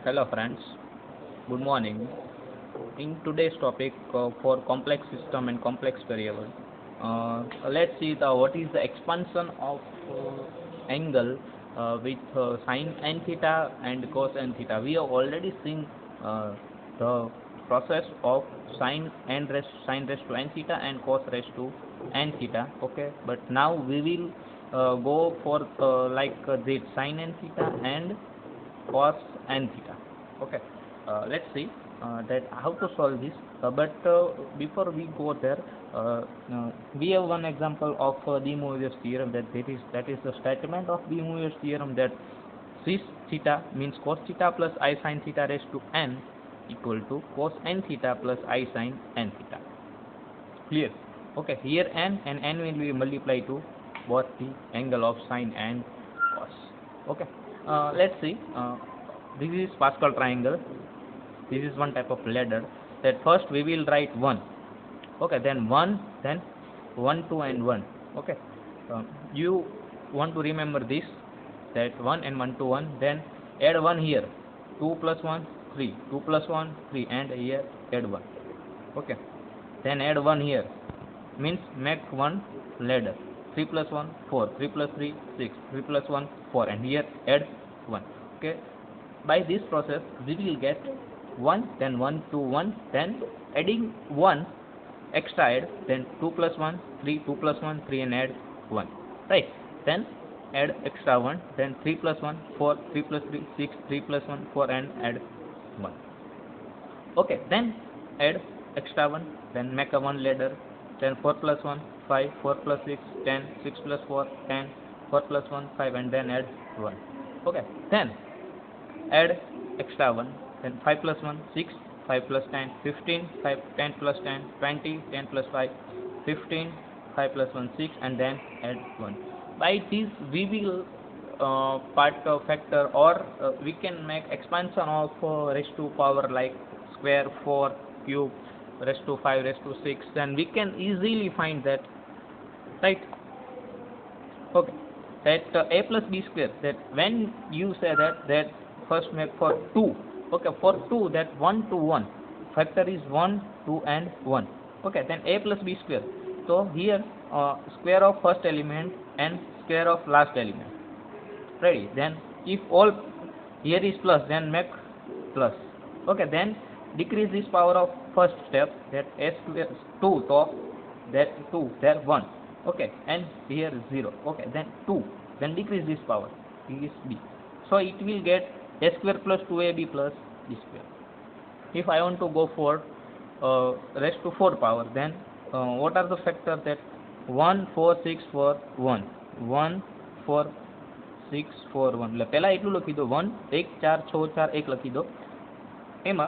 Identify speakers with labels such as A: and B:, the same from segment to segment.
A: Hello friends, good morning. In today's topic for complex system and complex variable, let's see what is the expansion of angle with sine n theta and cos n theta. We have already seen the process of sine raised to n theta and cos raised to n theta. Okay, but now we will go for this sine n theta and cos n theta. Okay, let's see that how to solve this. But before we go there, we have one example of De Moivre's theorem, that is the statement of De Moivre's theorem, that cis theta means cos theta plus I sin theta raised to n equal to cos n theta plus I sin n theta. Clear? Okay, here n and n will be multiplied to both the angle of sine and cos. Okay, let's see. This is Pascal triangle. This is one type of ladder. That first we will write 1. Okay, then 1, then 1, 2 and 1. Okay, you want to remember this, that 1 and 1 to 1, then add 1 here, 2 plus 1 3, 2 plus 1 3, and here add 1. Okay, then add 1 here, means make one ladder. 3 plus 1 4, 3 plus 3 6, 3 plus 1 4, and here add 1. Okay, by this process we will get 1, then 1 2 1, then adding 1 extra add, then 2 plus 1 3, 2 plus 1 3, and add 1, right? Then add extra 1, then 3 plus 1 4, 3 plus 3 6, 3 plus 1 4, and add 1. Okay, then add extra 1, then make a 1 ladder, then 4 plus 1 5, 4 plus 6 10, 6 plus 4 10, 4 plus 1 5, and then add 1. Okay, then add extra 1, then 5 plus 1 6, 5 plus 10 15, 5 10 plus 10 20, 10 plus 5 15, 5 plus 1 6, and then add 1. By this we will part factor, or we can make expansion of raised to power like square, 4, cube, raised to 5, raised to 6, and we can easily find that, right? Okay, that a plus b square, that when you say that first make for 2. Okay, for 2, that 1 to 1 factor is 1 2 and 1. Okay, then a plus b square, so here square of first element and square of last element, ready? Then if all here is plus, then make plus. Okay, then decrease this power of first step, that a square 2, so that 2 there 1. Okay, and here 0. Okay, then 2, then decrease this power, is b, so it will get a square plus 2ab plus b square. If I want to go for raised to 4 power, then what are the factors? That 1 4 6 4 1, 1 4 6 4 1, એટલે પહેલા એટલું લખી દો, 1 1 4 6 4 1 લખી દો એમાં.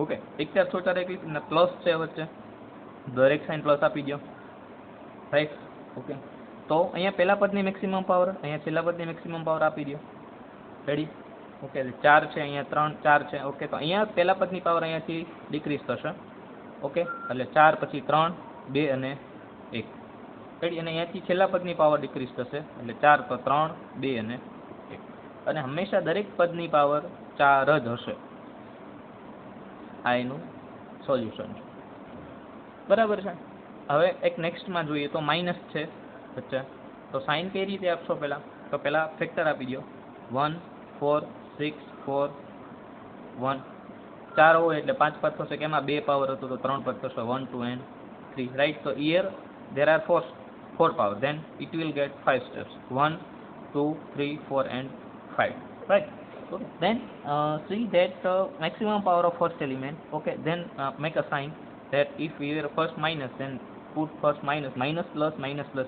A: Okay, 1 4 6 4 1 ને plus છે વચ્ચે, દરેક સાઇન પ્લસ આપી દો, રાઈટ? ઓકે, તો અહીંયા પહેલા પદની મેક્સિમમ પાવર, અહીંયા છેલ્લા પદની મેક્સિમમ પાવર આપી દો, રેડી? ઓકે, 4 છે, અહીંયા 3 4 છે. ઓકે, તો અહીંયા પહેલા પદની પાવર અહીંયાથી ડિક્રીઝ થશે. ઓકે, એટલે 4 પછી 3 2 અને 1, રેડી? અને અહીંયાથી છેલ્લા પદની પાવર ડિક્રીઝ થશે, એટલે 4 તો 3 2 અને 1, અને હંમેશા દરેક પદની પાવર 4 જ હશે. આ એનું સોલ્યુશન છે, બરાબર છે? હવે એક નેક્સ્ટમાં જોઈએ તો માઇનસ છે વચ્ચે, તો સાઇન કઈ રીતે આપશો? પહેલાં તો પહેલાં ફેક્ટર આપી દો, 1 4 6 4 1, 4 હોય એટલે 5 પદ થશે, કે એમાં 2 પાવર હતો તો 3 પદ થશે, 1 2 and 3, રાઈટ? તો here there are 4 power, then it will get 5 steps, 1 2 3 4 and 5, right? Okay, then see that maximum power of first element. Okay, then make a sign, that if we were first minus, then put first minus, minus plus,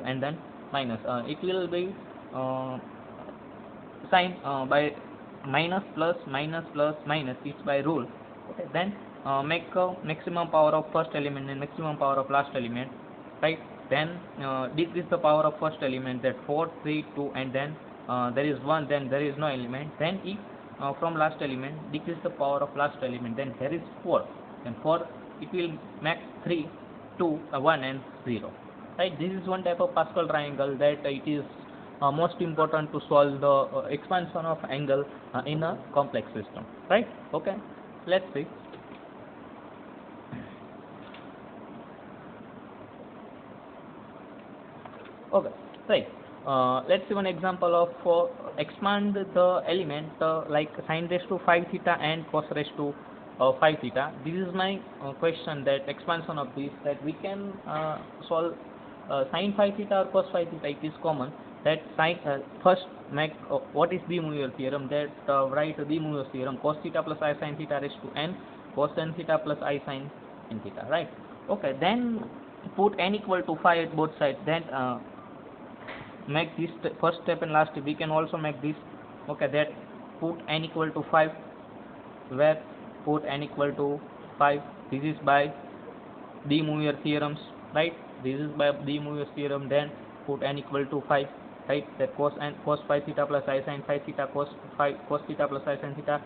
A: and then minus. It will be sign by minus plus, it's by rule. Okay, then make maximum power of first element and maximum power of last element, right? Then decrease the power of first element, that 4 3 2, and then there is 1, then there is no element. Then if from last element decrease the power of last element, then there is 4, then 4 it will make 3 2 1 and 0, right? This is one type of Pascal triangle, that it is most important to solve the expansion of angle in a complex system, right? Okay, let's see. Okay, right. Let's see one example of expand the element like sine raised to 5 theta and cos raised to 5 theta. This is my question, that expansion of this, that we can solve sine 5 theta or cos 5 theta. It is common that sine first make what is De Moivre theorem, that write De Moivre theorem, cos theta plus I sin theta raised to n cos n theta plus I sin n theta, right? Okay, then put n equal to 5 at both sides, then make this first step and last step. We can also make this, okay, that put n equal to 5, where put n equal to 5, this is by De Moivre theorems, right? This is by De Moivre theorem. Then put n equal to 5, right? That cos 5 theta plus I sin 5 theta cos theta plus I sin theta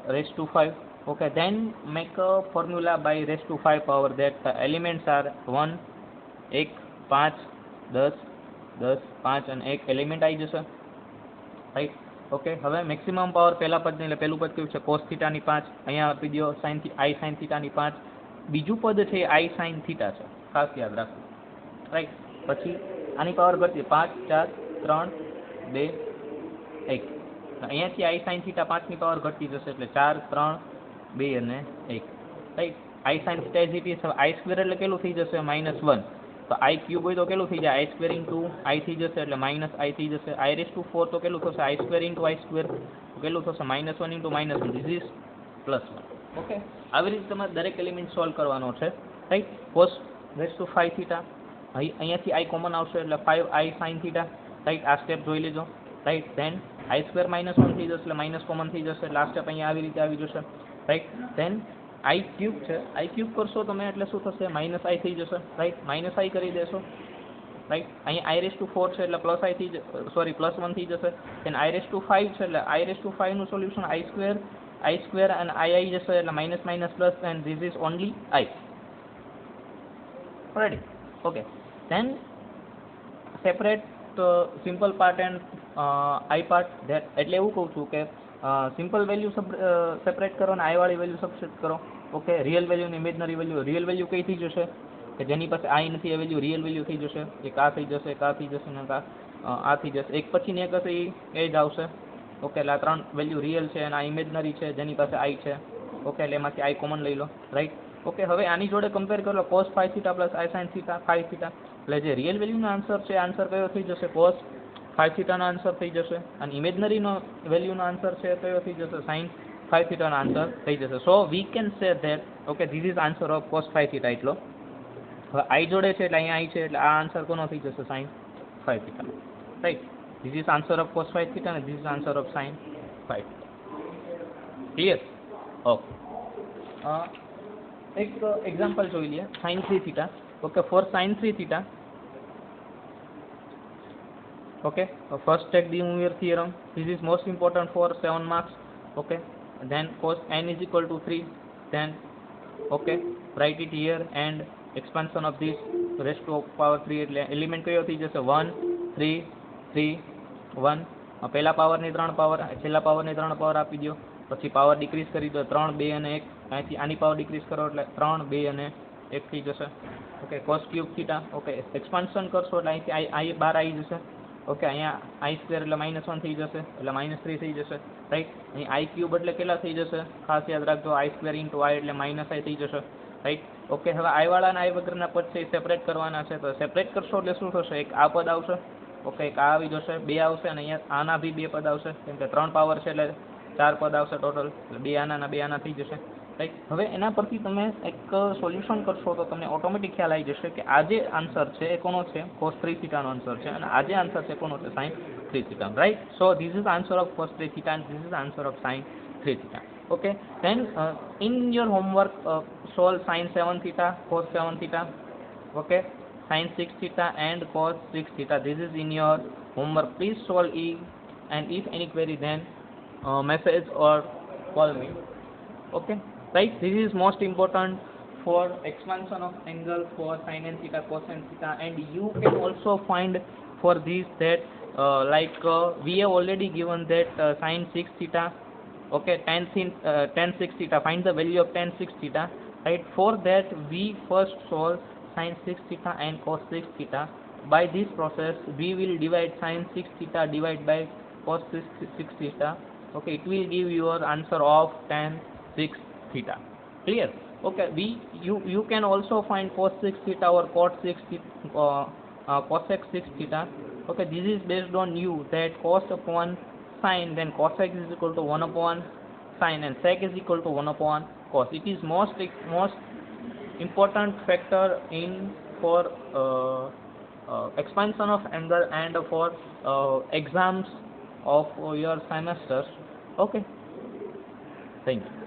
A: raised to 5. Okay, then make a formula by raised to 5 power, that the elements are 1 1 5 10 10 5 અને 1 element આવી જશે, right? Okay, હવે maximum power પહેલા પદની, એટલે પહેલું પદ કયું છે cos થીટાની 5, અહીંયા આપી દો I sin થીટાની 5, બીજું પદ છે I sin થીટા છે, ખાસ યાદ રાખો, રાઈટ? પછી આની પાવર ઘટશે 5 4 3 2 1, અહીંયાથી I sin થીટા 5 ની પાવર ઘટતી જશે, એટલે 4 3 2 અને 1, right? I sin theta is it is, I square એટલે કેટલું થઈ જશે -1, તો I ક્યુબ હોય તો કેટલું થઈ જાય, I સ્ક્વેર ઇન્ટુ I થઈ જશે, એટલે -I થઈ જશે. I રેઝ ટુ 4 તો કેટલું થશે, I square into I square કેટલું થશે, -1 ઇન્ટુ -1, ધીસ ઇઝ +1. ઓકે, આવી રીતે તમારે દરેક એલિમેન્ટ સોલ્વ કરવાનો છે, રાઈટ? cos રેઝ ટુ 5 થીટા, અહીંયાથી I કોમન આવશે, એટલે 5I sin થીટા, રાઈટ? આ સ્ટેપ જોઈ લેજો, રાઈટ? ધેન I સ્ક્વેર -1 થઈ જશે, એટલે માઇનસ કોમન થઈ જશે, એટલે આ સ્ટેપ અહીંયા આવી રીતે આવી જશે, રાઈટ? ધેન I ક્યુબ છે, I ક્યુબ કરશો તમે એટલે શું થશે, -I થઈ જશે, રાઈટ? -I કરી દેશો, રાઈટ? અહીંયા I રેઝ ટુ 4 છે, એટલે +I થઈ સોરી +1 થઈ જશે. ધેન I રેઝ ટુ 5 છે, એટલે I રેઝ ટુ 5 નું સોલ્યુશન I સ્ક્વેર અને I આવી જશે, એટલે minus minus plus, and this is only I. Ready? Okay, then separate simple part and I part, that એટલે એવું કહું છું કે સિમ્પલ વેલ્યુ સેપરેટ કરો અને I વાળી વેલ્યુ સબસ્ટિટ્યુટ કરો. ઓકે, રિયલ વેલ્યુ અને ઇમેજનરી વેલ્યુ. રિયલ વેલ્યુ કઈ થઈ જશે, કે જેની પાસે I નથી એ વેલ્યુ રિયલ વેલ્યુ થઈ જશે, એક આ થઈ જશે, એક આ થઈ જશે, ને આ થઈ જશે. એક પછી ને એક હશે એ જ આવશે. ઓકે, એટલે આ 3 વેલ્યુ રિયલ છે અને આ ઇમેજનરી છે જેની પાસે I છે. ઓકે, એટલે એમાંથી I કોમન લઈ લો, રાઈટ? ઓકે, હવે આની જોડે કમ્પેર કરો, cos 5 theta plus I sin theta 5 theta, એટલે જે રિયલ વેલ્યુનો આન્સર છે, આન્સર કયો થઈ જશે, cos 5 થીટાનો આન્સર થઈ જશે, અને ઇમેજનરીનો વેલ્યુનો આન્સર છે કયો થઈ જશે, sin 5 થીટાનો આન્સર થઈ જશે. So we can say that okay this is answer of cos 5 theta. એટલો હવે I જોડે છે એટલે અહીંયા I છે, એટલે આ આન્સર કોનો થઈ જશે, sin 5 theta, right? This is answer of cos 5 theta અને this is answer of sin 5. Clear? Okay, એક એક્ઝામ્પલ જોઈ લઈએ, sin 3 theta. Okay, for sin 3 theta, okay, first take De Moivre theorem. This is most important for 7 marks. Okay, then cos n is equal to 3, then okay, write it here, and expansion of this raised to power 3 એટલે element કયો થઈ જશે, 1 3 3 1. પહેલા પાવરની 3 power, છેલ્લા પાવરની 3 power આપી દો, પછી પાવર ડિક્રીઝ કરી દો, 3 2 અને 1, અહીંથી આની પાવર ડિક્રીઝ કરો એટલે 3 2 અને 1 થઈ જશે. Okay, cos cube theta. Okay, expansion કરશો એટલે અહીંથી I બહાર આવી જશે. ઓકે, અહીંયા I સ્ક્વેર એટલે -1 થઈ જશે, એટલે -3 થઈ જશે, રાઈટ? અહીં I ક્યુબ એટલે કેટલા થઈ જશે, ખાસ યાદ રાખજો, I સ્ક્વેર ઇન્ટુ I એટલે -I થઈ જશે, રાઈટ? ઓકે, હવે I વાળા અને I વગરના પદ છે એ સેપરેટ કરવાના છે, તો સેપરેટ કરશો એટલે શું થશે, એક આ પદ આવશે, ઓકે, એક આ આવી જશે, 2 આવશે, અને અહીંયા આના બી 2 પદ આવશે, કેમ કે 3 પાવર છે એટલે 4 પદ આવશે ટોટલ, એટલે 2 આના 2 આના થઈ જશે, રાઈટ? હવે એના પરથી તમે એક સોલ્યુશન કરશો તો તમને ઓટોમેટિક ખ્યાલ આવી જશે કે આ જે આન્સર છે એ કોનો છે, cos 3 થીટાનો આન્સર છે, અને આ જે આન્સર છે કોનો છે, sin 3 થીટાનો, right? So this is answer of cos 3 theta and this is answer of sin 3 theta. Okay, then in your homework solve sin 7 theta, cos 7 theta, okay, sin 6 theta and cos 6 theta. This is in your homework. Please solve it, and if any query then message or call me. Okay, right? This is most important for expansion of angle for sin and theta, cos and theta, and you can also find for this that we have already given that sine 6 theta, okay, tan 6 theta, find the value of tan 6 theta, right? For that we first solve sine 6 theta and cos 6 theta. By this process we will divide sine 6 theta divide by cos 6 theta, okay, it will give your answer of tan 6 theta. Clear? Okay, you can also find cos 6 theta or cosec 6 theta. Okay, this is based on you, that cos upon sine, then cosec is equal to 1 upon sine, and sec is equal to 1 upon cos. It is most important factor in for expansion of angle and for exams of your semesters. Okay, thank you.